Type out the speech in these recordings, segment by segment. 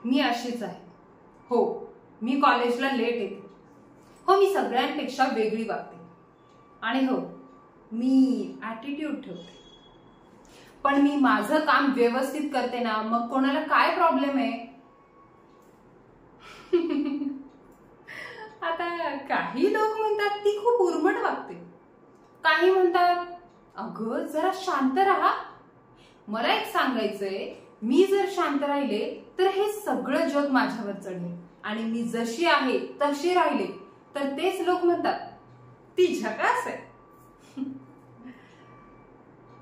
मी अशीच आहे. हो, मी कॉलेजला लेट येते. हो, मी सगळ्यांपेक्षा वेगळी वागते. आणि हो, मी ॲटिट्यूड ठेवते. पण मी माझं काम व्यवस्थित करते ना, मग कोणाला काय प्रॉब्लेम आहे? आता काही लोक म्हणतात ती खूप उर्मट वागते. काही म्हणतात अगं जरा शांत राहा. मला एक सांगायचंय, मी जर शांत राहिले तर हे सगळं जग माझ्यावर चढेल. आणि मी जशी आहे तशी राहिले तर तेच लोक म्हणतात ती झकास आहे.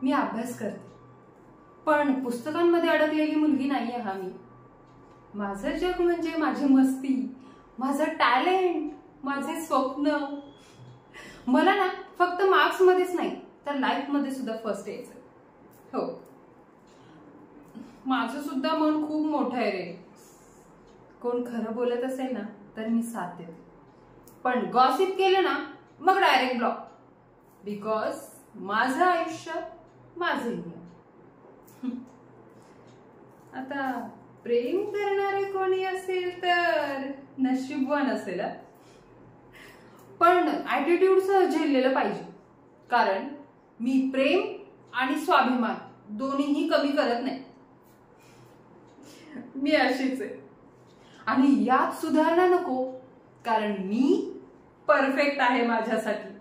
मी अभ्यास करते, पण पुस्तकांमध्ये अडकलेली मुलगी नाहीये हा मी. माझं जग म्हणजे माझी मस्ती, माझं टॅलेंट, माझे स्वप्न. मला ना फक्त मार्क्स मध्येच नाही तर लाईफ मध्ये सुद्धा फर्स्ट यायचं. हो, माझं सुद्धा मन खूप मोठं आहे रे. कोण खरं बोलत असेल ना तर मी साथ देते, पण गॉसिप केलं ना मग डायरेक्ट ब्लॉक. बिकॉज माझं आयुष्य माझं नियम. आता प्रेम करणारे कोणी असेल तर नशीबवान असेल, पण ॲटिट्यूडसह झेललेलं पाहिजे. कारण मी प्रेम आणि स्वाभिमान दोन्हीही कमी करत नाही. मी अशीच आहे आणि यात सुधारणा नको, कारण मी परफेक्ट आहे माझ्यासाठी.